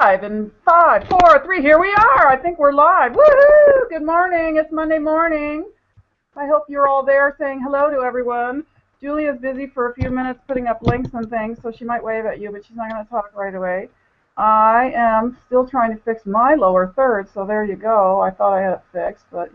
Live in 5, 4, 3. Here we are. I think we're live. Woohoo! Good morning. It's Monday morning. I hope you're all there saying hello to everyone. Julia's busy for a few minutes putting up links and things, so she might wave at you, but she's not going to talk right away. I am still trying to fix my lower third, so there you go. I thought I had it fixed, but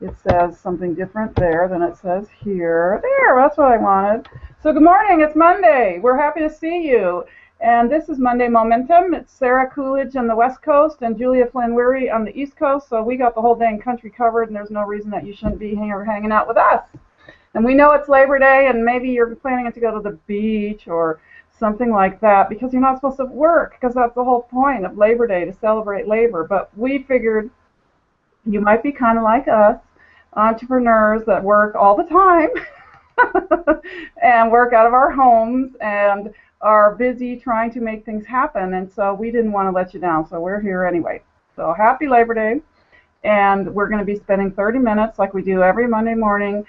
it says something different there than it says here. There, that's what I wanted. So good morning, it's Monday. We're happy to see you. And this is Monday Momentum. It's Sarah Coolidge on the West Coast and Julia Flynn Weary on the East Coast. So we got the whole dang country covered, and there's no reason that you shouldn't be here hanging out with us. And we know it's Labor Day, and maybe you're planning to go to the beach or something like that because you're not supposed to work, because that's the whole point of Labor Day, to celebrate labor. But we figured you might be kind of like us, entrepreneurs that work all the time and work out of our homes and are busy trying to make things happen, and so we didn't want to let you down, so we're here anyway. So happy Labor Day, and we're going to be spending 30 minutes like we do every Monday morning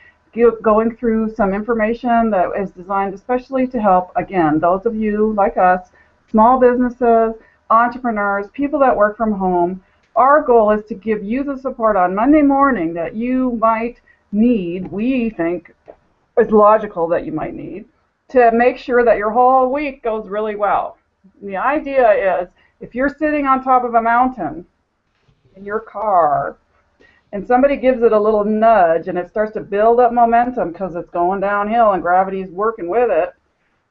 going through some information that is designed especially to help, again, those of you like us, small businesses, entrepreneurs, people that work from home. Our goal is to give you the support on Monday morning that you might need, we think is logical that you might need, to make sure that your whole week goes really well. And the idea is, if you're sitting on top of a mountain in your car and somebody gives it a little nudge and it starts to build up momentum because it's going downhill and gravity's working with it,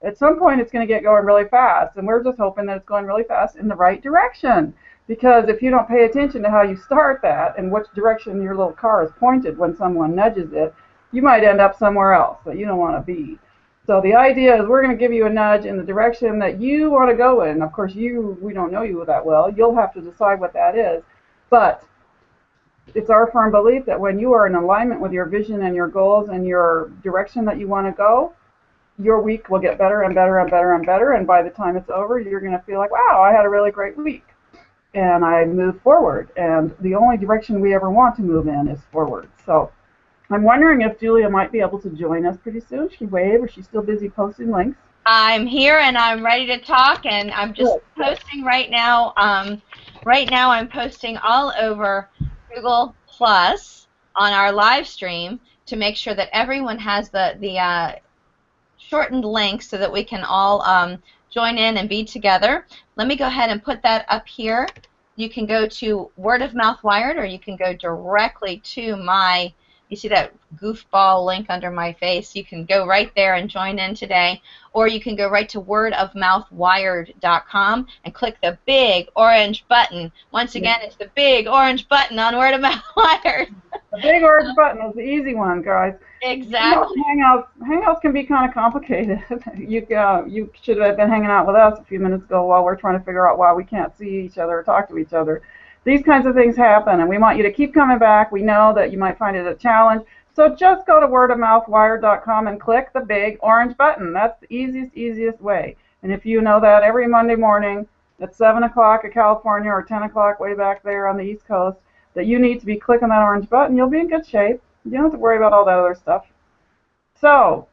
at some point it's going to get going really fast, and we're just hoping that it's going really fast in the right direction. Because if you don't pay attention to how you start that and which direction your little car is pointed when someone nudges it, you might end up somewhere else that you don't want to be. So the idea is we're going to give you a nudge in the direction that you want to go in. Of course, we don't know you that well. You'll have to decide what that is. But it's our firm belief that when you are in alignment with your vision and your goals and your direction that you want to go, your week will get better and better and better and better. And by the time it's over, you're going to feel like, wow, I had a really great week. And I moved forward. And the only direction we ever want to move in is forward. So I'm wondering if Julia might be able to join us pretty soon. She wave, or she's still busy posting links. I'm here and I'm ready to talk, and I'm just posting right now. Right now I'm posting all over Google Plus on our live stream to make sure that everyone has the shortened link so that we can all join in and be together. Let me go ahead and put that up here. You can go to Word of Mouth Wired, or you can go directly to my, you see that goofball link under my face? You can go right there and join in today, or you can go right to wordofmouthwired.com and click the big orange button. Once again, it's the big orange button on Word of Mouth Wired. The big orange button is the easy one, guys. Exactly. Hangouts can be kind of complicated. You should have been hanging out with us a few minutes ago while we're trying to figure out why we can't see each other or talk to each other. These kinds of things happen, and we want you to keep coming back. We know that you might find it a challenge, so just go to wordofmouthwired.com and click the big orange button. That's the easiest way. And if you know that every Monday morning at 7 o'clock at California or 10 o'clock way back there on the East Coast, that you need to be clicking that orange button, you'll be in good shape. You don't have to worry about all that other stuff. So,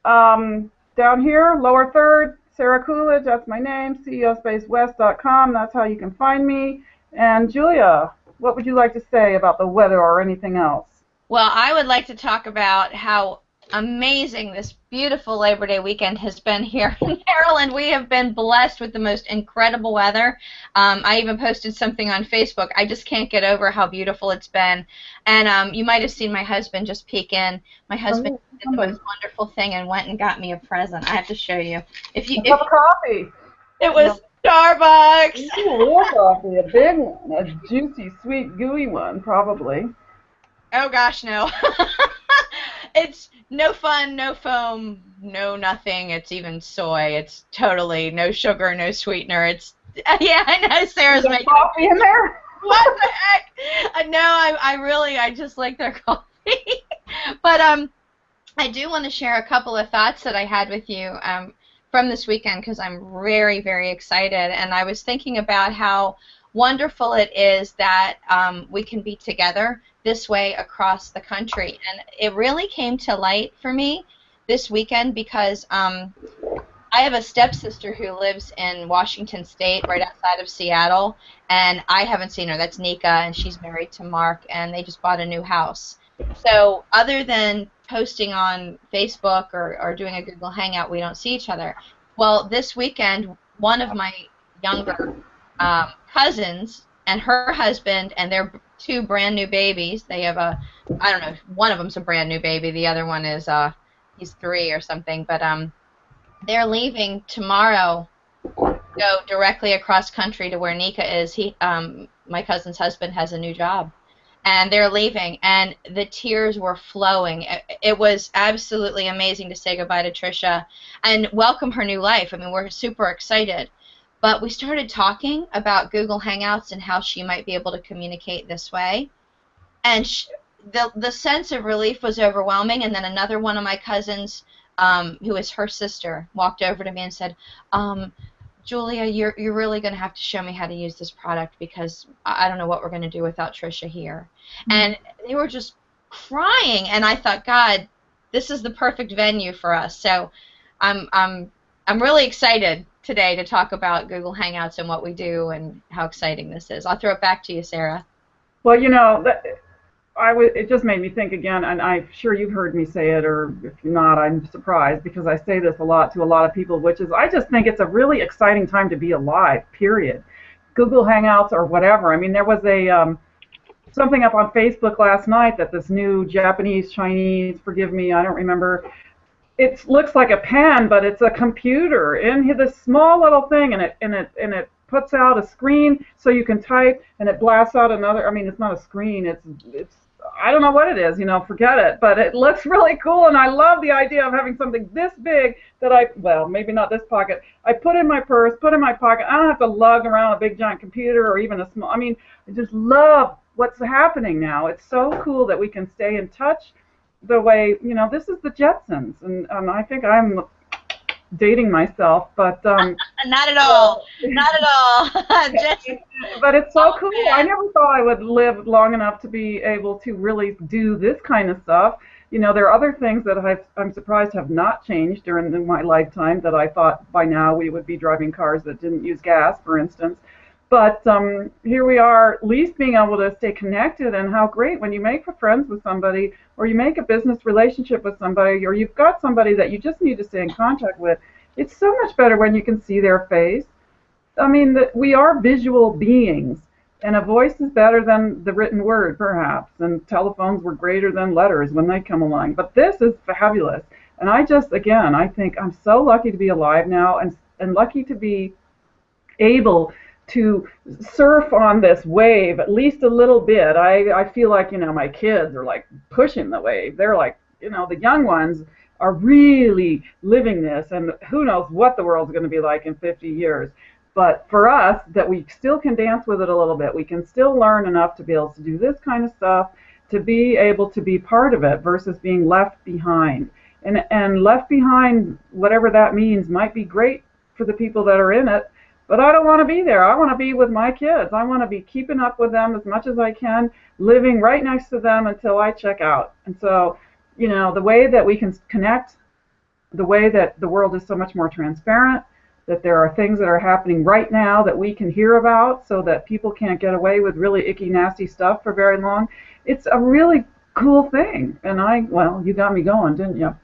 down here, lower third, Sarah Coolidge, that's my name, ceospacewest.com, that's how you can find me. And Julia, what would you like to say about the weather or anything else? Well, I would like to talk about how amazing this beautiful Labor Day weekend has been here in Maryland. We have been blessed with the most incredible weather. I even posted something on Facebook. I just can't get over how beautiful it's been. And you might have seen my husband just peek in. My husband did the most wonderful thing and went and got me a present. I have to show you. A cup of coffee. It was Starbucks. Real coffee, a big one, a juicy, sweet, gooey one, probably. Oh gosh, no. It's no fun, no foam, no nothing. It's even soy. It's totally no sugar, no sweetener. It's yeah, I know Sarah's making coffee in there. What the heck? No, I just like their coffee. But I do want to share a couple of thoughts that I had with you from this weekend, because I'm very, very excited. And I was thinking about how wonderful it is that we can be together this way across the country. And it really came to light for me this weekend because I have a stepsister who lives in Washington State, right outside of Seattle, and I haven't seen her. That's Nika, and she's married to Mark, and they just bought a new house. So other than posting on Facebook or doing a Google Hangout, we don't see each other. Well, this weekend, one of my younger cousins and her husband and their two brand new babies, they have I don't know, one of them's a brand new baby, the other one is, he's 3 or something, but they're leaving tomorrow, go directly across country to where Nika is. My cousin's husband has a new job, and they're leaving, and the tears were flowing. It was absolutely amazing to say goodbye to Trisha and welcome her new life. I mean, we're super excited. But we started talking about Google Hangouts and how she might be able to communicate this way. And the sense of relief was overwhelming. And then another one of my cousins, who is her sister, walked over to me and said, Julia, you're really going to have to show me how to use this product because I don't know what we're going to do without Trisha here. Mm-hmm. And they were just crying, and I thought, God, this is the perfect venue for us. So I'm really excited today to talk about Google Hangouts and what we do and how exciting this is. I'll throw it back to you, Sarah. Well, it just made me think again, and I'm sure you've heard me say it, or if not, I'm surprised, because I say this a lot to a lot of people, which is I just think it's a really exciting time to be alive, period. Google Hangouts or whatever. I mean, there was something up on Facebook last night that this new Japanese, Chinese, forgive me, I don't remember, it looks like a pen, but it's a computer in this small little thing, and it puts out a screen so you can type, and it blasts out another. I mean, it's not a screen. It's I don't know what it is. Forget it. But it looks really cool, and I love the idea of having something this big that well, maybe not this pocket. I put in my purse, put in my pocket. I don't have to lug around a big giant computer or even a small. I mean, I just love what's happening now. It's so cool that we can stay in touch. The way, this is the Jetsons, and I think I'm dating myself, but not at all, not at all. But it's so cool. I never thought I would live long enough to be able to really do this kind of stuff. There are other things that I'm surprised have not changed during my lifetime that I thought by now we would be driving cars that didn't use gas, for instance. But here we are, at least being able to stay connected, and how great when you make friends with somebody, or you make a business relationship with somebody, or you've got somebody that you just need to stay in contact with. It's so much better when you can see their face. I mean, we are visual beings, and a voice is better than the written word, perhaps, and telephones were greater than letters when they come along. But this is fabulous, and I think I'm so lucky to be alive now, and lucky to be able to surf on this wave at least a little bit. I feel like, my kids are like pushing the wave. They're like, the young ones are really living this, and who knows what the world's going to be like in 50 years. But for us, that we still can dance with it a little bit, we can still learn enough to be able to do this kind of stuff, to be able to be part of it versus being left behind. And left behind, whatever that means, might be great for the people that are in it, but I don't want to be there. I want to be with my kids. I want to be keeping up with them as much as I can, living right next to them until I check out. And so, the way that we can connect, the way that the world is so much more transparent, that there are things that are happening right now that we can hear about so that people can't get away with really icky, nasty stuff for very long. It's a really cool thing. And you got me going, didn't you?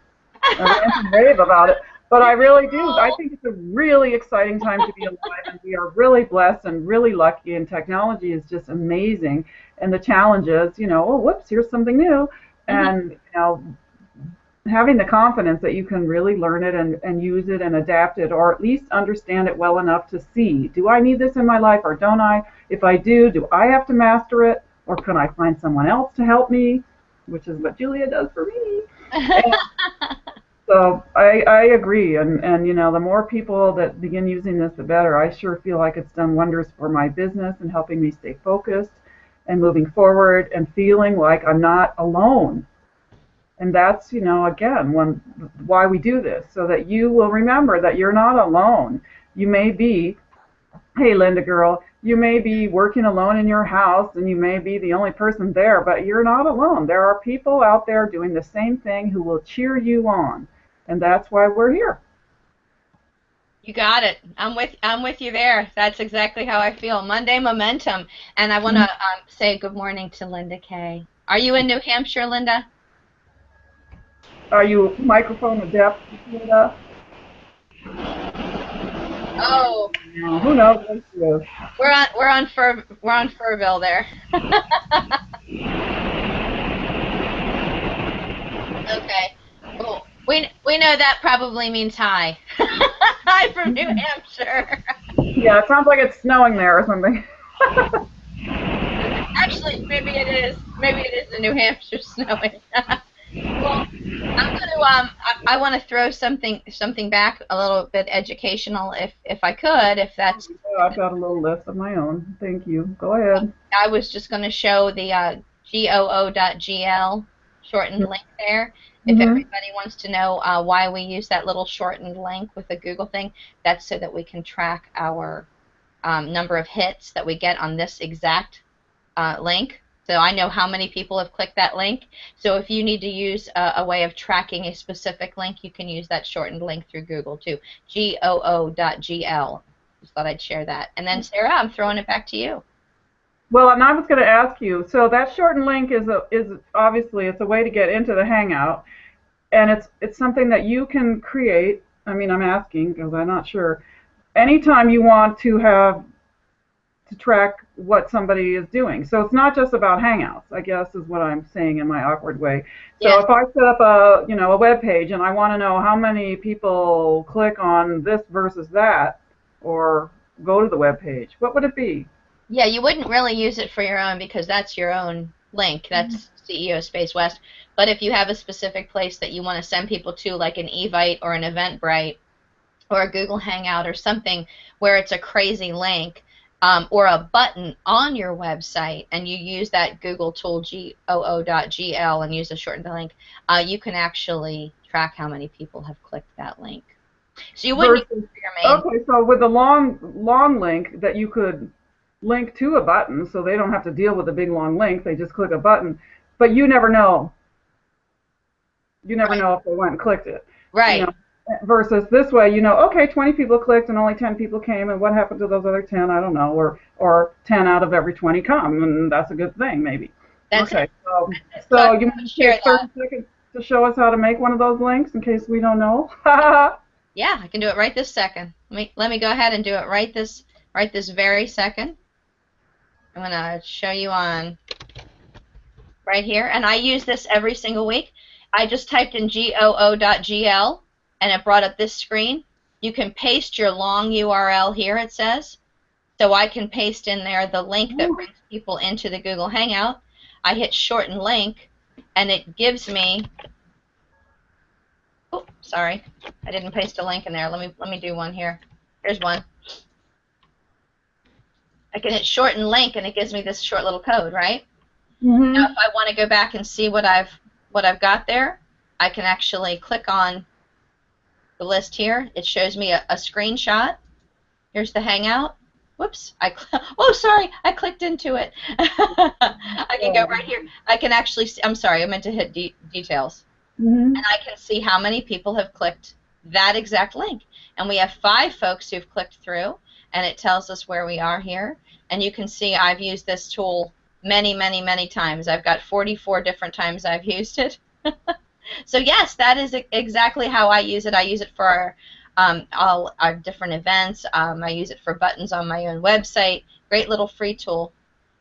I ran some rave about it. But I really do. I think it's a really exciting time to be alive, and we are really blessed and really lucky, and technology is just amazing. And the challenge is, whoops, here's something new. And, having the confidence that you can really learn it and use it and adapt it, or at least understand it well enough to see, do I need this in my life or don't I? If I do I have to master it, or can I find someone else to help me, which is what Julia does for me. So I agree, and the more people that begin using this, the better. I sure feel like it's done wonders for my business and helping me stay focused and moving forward and feeling like I'm not alone. And that's, again, why we do this, so that you will remember that you're not alone. You may be, hey, Linda girl, you may be working alone in your house, and you may be the only person there, but you're not alone. There are people out there doing the same thing who will cheer you on. And that's why we're here. You got it. I'm with you there. That's exactly how I feel. Monday momentum. And I want to say good morning to Linda Kay. Are you in New Hampshire, Linda? Are you microphone adept, Linda? Oh, Who knows what she is? we're on Furville there. Okay. Well, we know that probably means hi. Hi from New Hampshire. Yeah, it sounds like it's snowing there or something. Actually, maybe it is. Maybe it is in New Hampshire snowing. Well, I'm gonna I want to throw something back a little bit educational if I could, if that's Yeah, I've got a little list of my own. Thank you. Go ahead. I was just going to show the goo.gl shortened link there. If Mm-hmm. everybody wants to know why we use that little shortened link with the Google thing, that's so that we can track our number of hits that we get on this exact link. So I know how many people have clicked that link. So if you need to use a way of tracking a specific link, you can use that shortened link through Google too. goo.gl. Just thought I'd share that. And then Sarah, I'm throwing it back to you. Well, and I was going to ask you. So that shortened link is obviously it's a way to get into the Hangout, and it's something that you can create. I mean, I'm asking because I'm not sure. Anytime you want to track what somebody is doing. So it's not just about Hangouts, I guess is what I'm saying in my awkward way. So Yes. if I set up a web page and I want to know how many people click on this versus that or go to the web page, what would it be? Yeah, you wouldn't really use it for your own because that's your own link. That's CEO Space West. But if you have a specific place that you want to send people to, like an Evite or an Eventbrite or a Google Hangout or something where it's a crazy link, or a button on your website, and you use that Google tool goo.gl and use a shortened link, you can actually track how many people have clicked that link. So you wouldn't use Versus, it for your main. okay, so with a long link that you could link to a button, so they don't have to deal with a big long link, they just click a button, but you never know. You never Right. know if they went and clicked it. You Right. know, versus this way, okay, 20 people clicked and only 10 people came, and what happened to those other 10? I don't know, or 10 out of every 20 come, and that's a good thing, maybe. That's Okay, it. So I so you would want to share take that. 30 seconds to show us how to make one of those links in case we don't know? Yeah, I can do it right this second. Let me go ahead and do it right this very second. I'm gonna show you on right here, and I use this every single week. I just typed in goo.gl and it brought up this screen. You can paste your long URL here, it says. So I can paste in there the link that brings people into the Google Hangout. I hit shorten link and it gives me, oh, sorry, I didn't paste a link in there. Let me do one here. Here's one. I can hit shorten link and it gives me this short little code, right? Now, Mm-hmm. if I want to go back and see what I've got there, I can actually click on the list here. It shows me a screenshot. Here's the Hangout. Whoops! Oh, sorry, I clicked into it. I can go right here. I can actually see, I'm sorry, I meant to hit details. Mm-hmm. And I can see how many people have clicked that exact link. And we have 5 folks who've clicked through, and it tells us where we are here. And you can see I've used this tool many, many, many times. I've got 44 different times I've used it. So yes, that is exactly how I use it. I use it for all our different events. I use it for buttons on my own website. Great little free tool.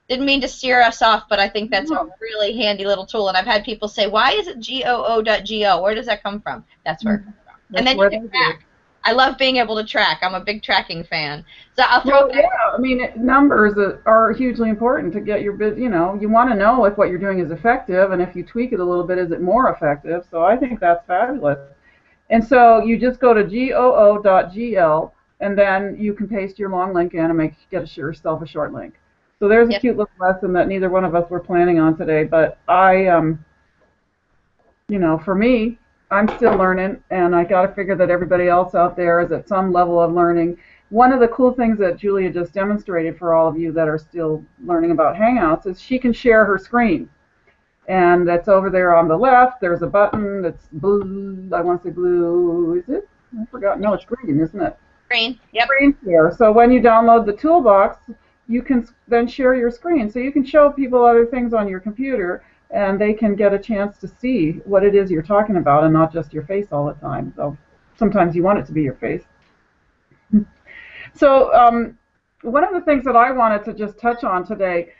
Didn't mean to steer us off, but I think that's a really handy little tool. And I've had people say, why is it goo.gl? Where does that come from? That's where it comes from. And That's then you where can they do. track. I love being able to track. I'm a big tracking fan. So I'll throw Well, it back. yeah, I mean, numbers are hugely important to get your you want to know if what you're doing is effective, and if you tweak it a little bit, is it more effective? So I think that's fabulous. And so you just go to goo.gl, and then you can paste your long link in and get yourself a short link. So there's a Yep. cute little lesson that neither one of us were planning on today, but for me, I'm still learning, and I got to figure that everybody else out there is at some level of learning. One of the cool things that Julia just demonstrated for all of you that are still learning about Hangouts is she can share her screen. And that's over there on the left. There's a button that's blue. I want to say blue. Is it? I forgot. No, it's green, isn't it? Screen. Yep. Screen share. So when you download the toolbox, you can then share your screen. So you can show people other things on your computer, and they can get a chance to see what it is you're talking about and not just your face all the time. So sometimes you want it to be your face. So one of the things that I wanted to just touch on today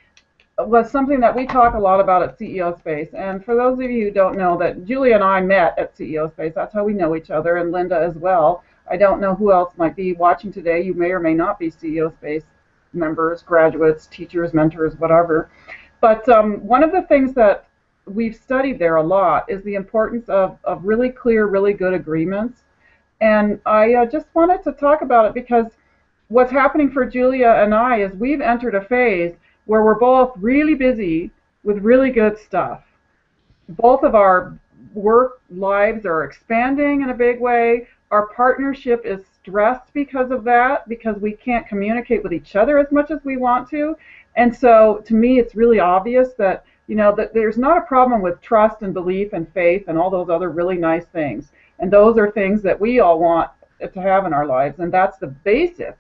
was something that we talk a lot about at CEO Space. And for those of you who don't know, that Julia and I met at CEO Space. That's how we know each other, and Linda as well. I don't know who else might be watching today. You may or may not be CEO Space members, graduates, teachers, mentors, whatever. But one of the things that we've studied there a lot is the importance of really clear, really good agreements. And I just wanted to talk about it because what's happening for Julia and I is we've entered a phase where we're both really busy with really good stuff. Both of our work lives are expanding in a big way. Our partnership is stressed because of that, because we can't communicate with each other as much as we want to. And so to me, it's really obvious that, that there's not a problem with trust and belief and faith and all those other really nice things. And those are things that we all want to have in our lives. And that's the basis.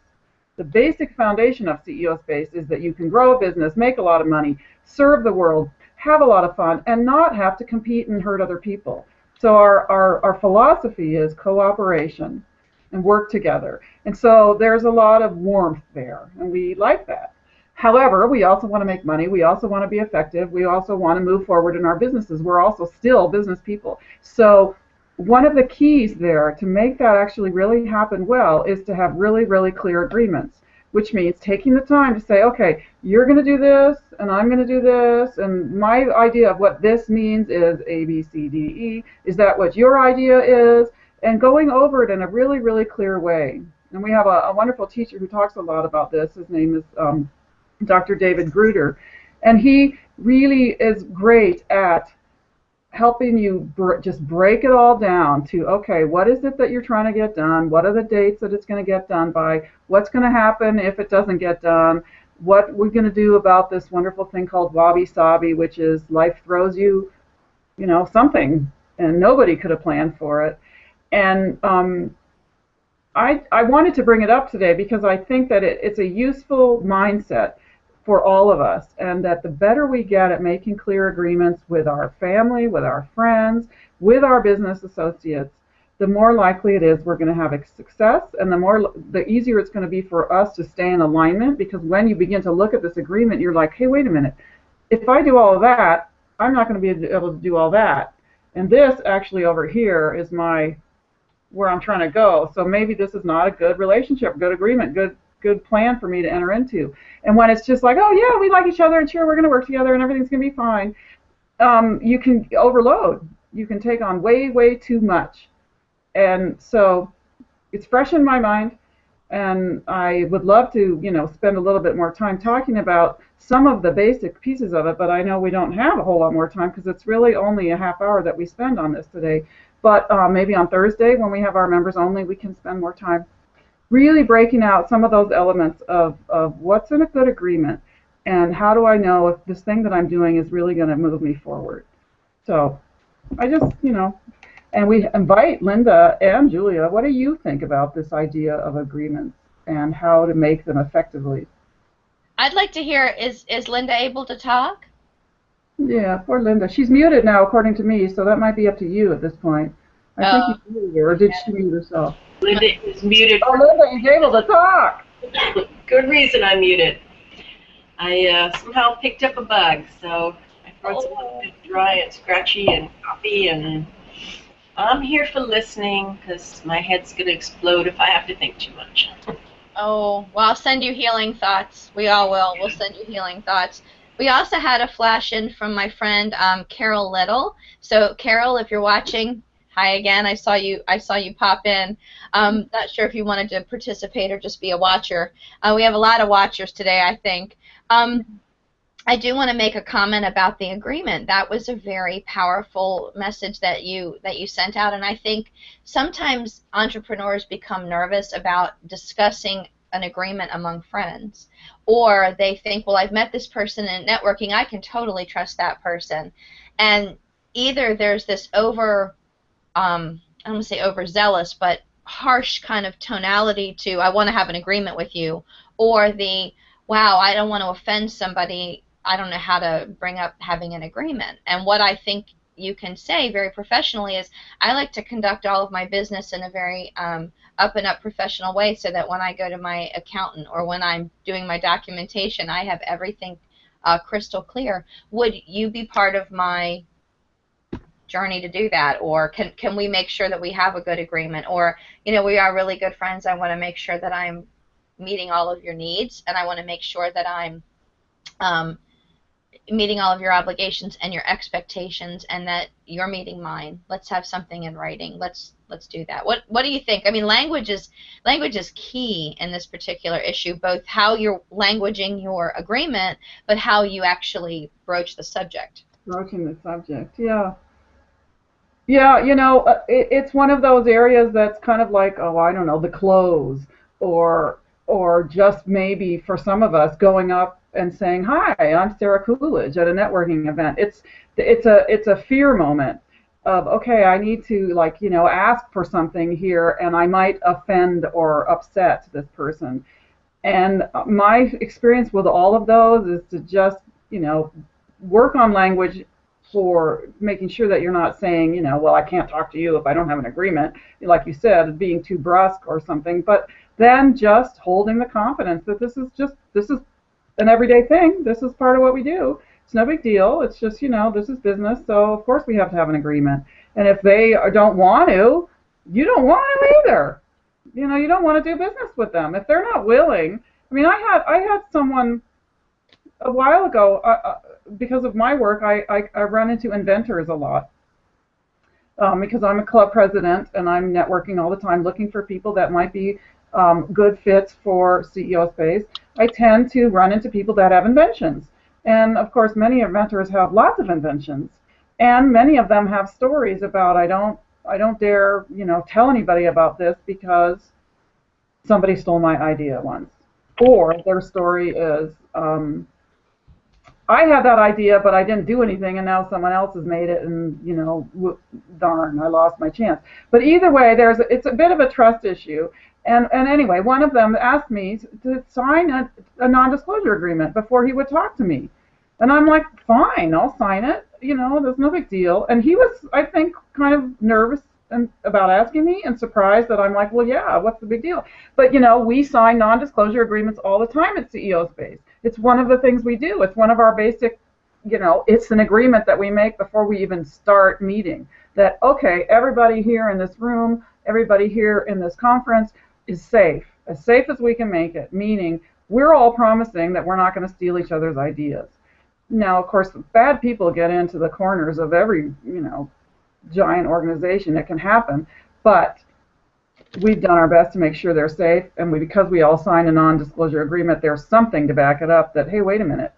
The basic foundation of CEO Space is that you can grow a business, make a lot of money, serve the world, have a lot of fun, and not have to compete and hurt other people. So our philosophy is cooperation and work together. And so there's a lot of warmth there, and we like that. However, we also want to make money. We also want to be effective. We also want to move forward in our businesses. We're also still business people. So one of the keys there to make that actually really happen well is to have really, really clear agreements, which means taking the time to say, okay, you're going to do this, and I'm going to do this, and my idea of what this means is A, B, C, D, E. Is that what your idea is? And going over it in a really, really clear way. And we have a wonderful teacher who talks a lot about this. His name is Dr. David Gruder. And he really is great at helping you just break it all down to, okay, what is it that you're trying to get done? What are the dates that it's going to get done by? What's going to happen if it doesn't get done? What we're going to do about this wonderful thing called wabi-sabi, which is life throws you, something, and nobody could have planned for it. And I wanted to bring it up today because I think that it's a useful mindset for all of us, and that the better we get at making clear agreements with our family, with our friends, with our business associates, the more likely it is we're going to have a success, and the easier it's going to be for us to stay in alignment, because when you begin to look at this agreement, you're like, hey, wait a minute, if I do all of that, I'm not going to be able to do all that. And this actually over here is where I'm trying to go. So maybe this is not a good relationship, good agreement, good plan for me to enter into. And when it's just like, oh yeah, we like each other, and sure, we're going to work together, and everything's going to be fine, you can overload. You can take on way, way too much. And so it's fresh in my mind, and I would love to, spend a little bit more time talking about some of the basic pieces of it, but I know we don't have a whole lot more time because it's really only a half hour that we spend on this today. But maybe on Thursday, when we have our members only, we can spend more time really breaking out some of those elements of what's in a good agreement, and how do I know if this thing that I'm doing is really going to move me forward. So I just, and we invite Linda and Julia, what do you think about this idea of agreements and how to make them effectively? I'd like to hear, is Linda able to talk? Yeah, poor Linda. She's muted now, according to me, so that might be up to you at this point. I think you muted her, or did she mute herself? Linda is muted. Oh, Linda, you're able to talk. Good reason I'm muted. I somehow picked up a bug, so my throat's a little bit dry and scratchy and coffee, and I'm here for listening because my head's going to explode if I have to think too much. Oh, well, I'll send you healing thoughts. We all will. We'll send you healing thoughts. We also had a flash in from my friend Carol Little. So, Carol, if you're watching, hi again. I saw you pop in. Not sure if you wanted to participate or just be a watcher. We have a lot of watchers today, I think. I do want to make a comment about the agreement. That was a very powerful message that you sent out, and I think sometimes entrepreneurs become nervous about discussing an agreement among friends, or they think, well, I've met this person in networking, I can totally trust that person. And either there's this I don't want to say overzealous, but harsh kind of tonality to I want to have an agreement with you, or the wow, I don't want to offend somebody, I don't know how to bring up having an agreement. And what I think you can say very professionally is I like to conduct all of my business in a very up and up professional way, so that when I go to my accountant or when I'm doing my documentation, I have everything crystal clear. Would you be part of my journey to do that? Or can we make sure that we have a good agreement? Or, you know, we are really good friends. I want to make sure that I'm meeting all of your needs, and I want to make sure that I'm um, meeting all of your obligations and your expectations, and that you're meeting mine. Let's have something in writing. Let's do that. What do you think? I mean, language is key in this particular issue, both how you're languaging your agreement, but how you actually broach the subject. Broaching the subject, yeah. Yeah, you know, it's one of those areas that's kind of like, oh, I don't know, the close, or just maybe for some of us going up and saying, "Hi, I'm Sarah Coolidge" at a networking event. It's a fear moment of, okay, I need to, like, you know, ask for something here, and I might offend or upset this person. And my experience with all of those is to just, you know, work on language for making sure that you're not saying, you know, well, I can't talk to you if I don't have an agreement, like you said, being too brusque or something, but then just holding the confidence that this is an everyday thing. This is part of what we do. It's no big deal. It's just, you know, this is business, so of course we have to have an agreement. And if they don't want to, you don't want to either. You know, you don't want to do business with them if they're not willing. I mean, I had someone a while ago, because of my work, I run into inventors a lot, because I'm a club president and I'm networking all the time looking for people that might be good fits for CEO space. I tend to run into people that have inventions. And of course, many inventors have lots of inventions. And many of them have stories about, I don't dare, you know, tell anybody about this because somebody stole my idea once. Or their story is, I had that idea, but I didn't do anything, and now someone else has made it, and, you know, darn, I lost my chance. But either way, it's a bit of a trust issue. And anyway, one of them asked me to sign a non-disclosure agreement before he would talk to me. And I'm like, fine, I'll sign it. You know, there's no big deal. And he was, I think, kind of nervous about asking me and surprised that I'm like, well, yeah, what's the big deal? But, you know, we sign non-disclosure agreements all the time at CEO Space. It's one of the things we do. It's one of our basic, you know, it's an agreement that we make before we even start meeting. That, okay, everybody here in this room, everybody here in this conference is safe as we can make it, meaning we're all promising that we're not going to steal each other's ideas. Now, of course, bad people get into the corners of every, you know, giant organization. It can happen, but we've done our best to make sure they're safe, and because we all signed a non-disclosure agreement, there's something to back it up that, hey, wait a minute.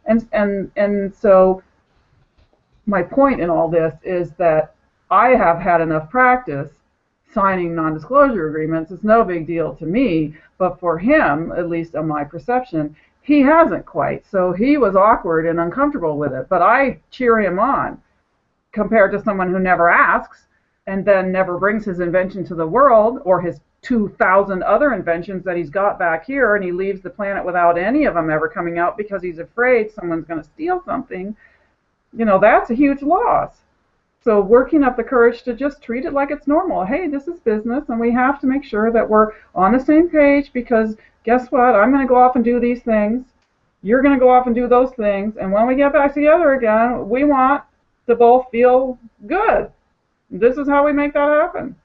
And so my point in all this is that I have had enough practice signing non-disclosure agreements. It's no big deal to me, but for him, at least on my perception, he hasn't quite. So he was awkward and uncomfortable with it, but I cheer him on compared to someone who never asks and then never brings his invention to the world, or his 2,000 other inventions that he's got back here, and he leaves the planet without any of them ever coming out because he's afraid someone's going to steal something. You know, that's a huge loss. So working up the courage to just treat it like it's normal. Hey, this is business, and we have to make sure that we're on the same page, because guess what? I'm going to go off and do these things. You're going to go off and do those things. And when we get back together again, we want to both feel good. This is how we make that happen.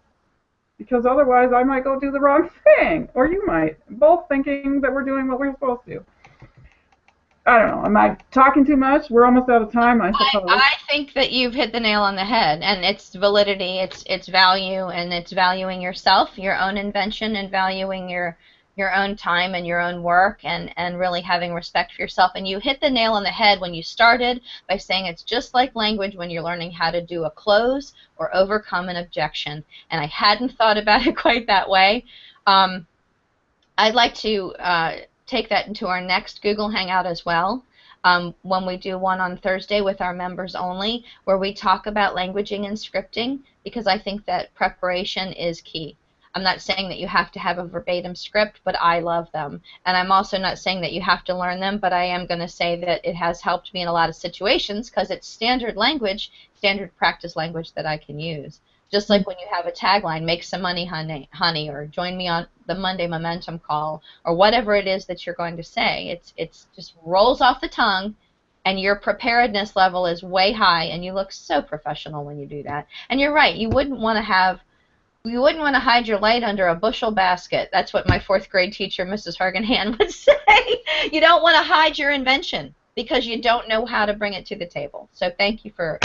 Because otherwise I might go do the wrong thing, or you might, both thinking that we're doing what we're supposed to. I don't know. Am I talking too much? We're almost out of time, I suppose. I think that you've hit the nail on the head, and it's validity, it's value, and it's valuing yourself, your own invention, and valuing your own time and your own work, and really having respect for yourself. And you hit the nail on the head when you started by saying it's just like language when you're learning how to do a close or overcome an objection. And I hadn't thought about it quite that way. I'd like to take that into our next Google Hangout as well, when we do one on Thursday with our members only, where we talk about languaging and scripting, because I think that preparation is key. I'm not saying that you have to have a verbatim script, but I love them. And I'm also not saying that you have to learn them, but I am going to say that it has helped me in a lot of situations because it's standard language, standard practice language that I can use. Just like when you have a tagline, make some money, honey, or join me on the Monday Momentum call, or whatever it is that you're going to say. It's just rolls off the tongue, and your preparedness level is way high, and you look so professional when you do that. And you're right, you wouldn't want to hide your light under a bushel basket. That's what my fourth grade teacher, Mrs. Hargenhan, would say. You don't want to hide your invention because you don't know how to bring it to the table. So thank you for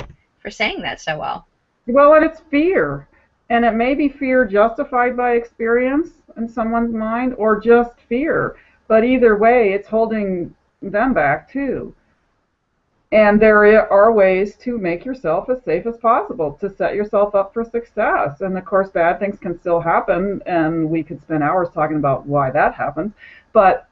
saying that so well. Well, and it's fear. And it may be fear justified by experience in someone's mind or just fear. But either way, it's holding them back too. And there are ways to make yourself as safe as possible, to set yourself up for success. And of course, bad things can still happen, and we could spend hours talking about why that happens. But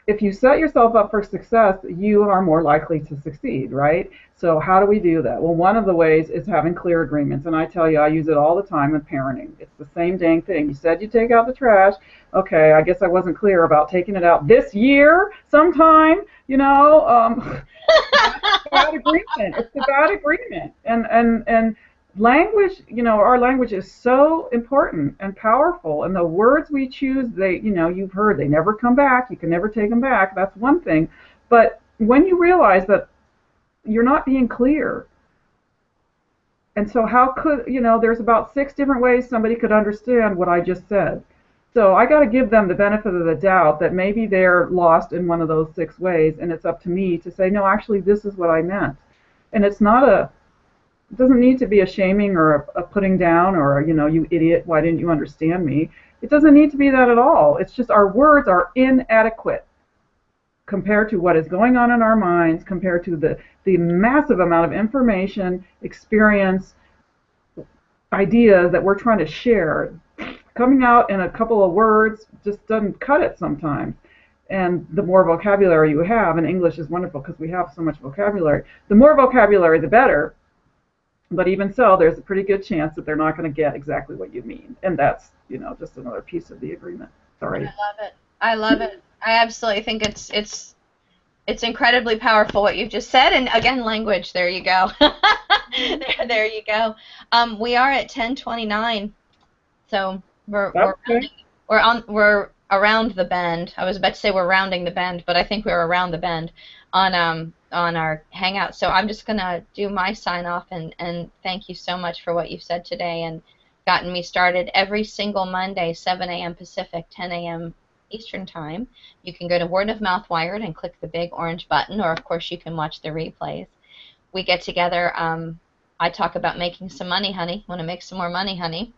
if you set yourself up for success, you are more likely to succeed, right? So how do we do that? Well, one of the ways is having clear agreements. And I tell you, I use it all the time in parenting. It's the same dang thing. You said you take out the trash. Okay, I guess I wasn't clear about taking it out this year sometime, you know. It's a bad agreement. It's a bad agreement. And language, you know, our language is so important and powerful, and the words we choose, they, you know, you've heard they never come back. You can never take them back. That's one thing. But when you realize that you're not being clear, and so how could, you know, there's about 6 different ways somebody could understand what I just said. So I got to give them the benefit of the doubt that maybe they're lost in one of those 6 ways, and it's up to me to say, no, actually, this is what I meant. And it's not it doesn't need to be a shaming or a putting down or, you know, you idiot, why didn't you understand me? It doesn't need to be that at all. It's just our words are inadequate compared to what is going on in our minds, compared to the massive amount of information, experience, ideas that we're trying to share. Coming out in a couple of words just doesn't cut it sometimes. And the more vocabulary you have, and English is wonderful because we have so much vocabulary, the more vocabulary, the better. But even so, there's a pretty good chance that they're not going to get exactly what you mean. And that's, you know, just another piece of the agreement. Sorry. I love it. I love it. I absolutely think it's incredibly powerful what you've just said. And again, language. There you go. there you go. We are at 10:29, so we're around the bend. I was about to say we're rounding the bend, but I think we're around the bend on our hangout. So I'm just gonna do my sign off and thank you so much for what you've said today and gotten me started every single Monday, 7 a.m. Pacific, 10 a.m. Eastern Time. You can go to Word of Mouth Wired and click the big orange button, or of course you can watch the replays. We get together. I talk about making some money, honey. Want to make some more money, honey?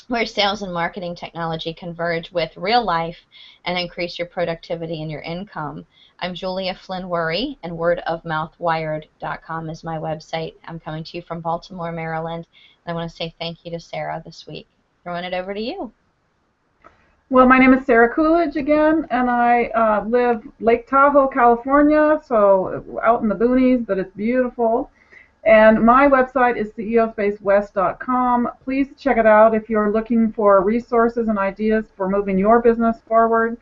Where sales and marketing technology converge with real life and increase your productivity and your income. I'm Julia Flynn Worry, and wordofmouthwired.com is my website. I'm coming to you from Baltimore, Maryland, and I want to say thank you to Sarah this week. Throwing it over to you. Well, my name is Sarah Coolidge again, and I live Lake Tahoe, California, so out in the boonies, but it's beautiful. And my website is ceospacewest.com. Please check it out if you're looking for resources and ideas for moving your business forward.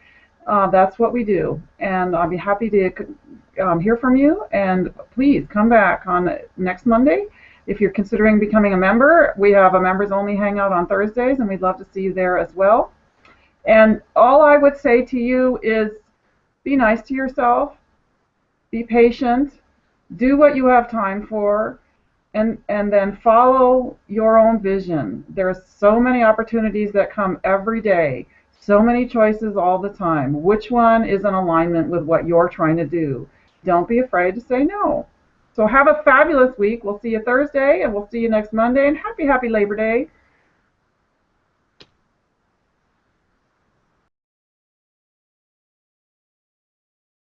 That's what we do. And I'll be happy to hear from you. And please come back on next Monday. If you're considering becoming a member, we have a members-only hangout on Thursdays, and we'd love to see you there as well. And all I would say to you is be nice to yourself, be patient, do what you have time for, and then follow your own vision. There's so many opportunities that come every day, so many choices all the time. Which one is in alignment with what you're trying to do? Don't be afraid to say no. So have a fabulous week. We'll see you Thursday, and we'll see you next Monday, and happy Labor Day.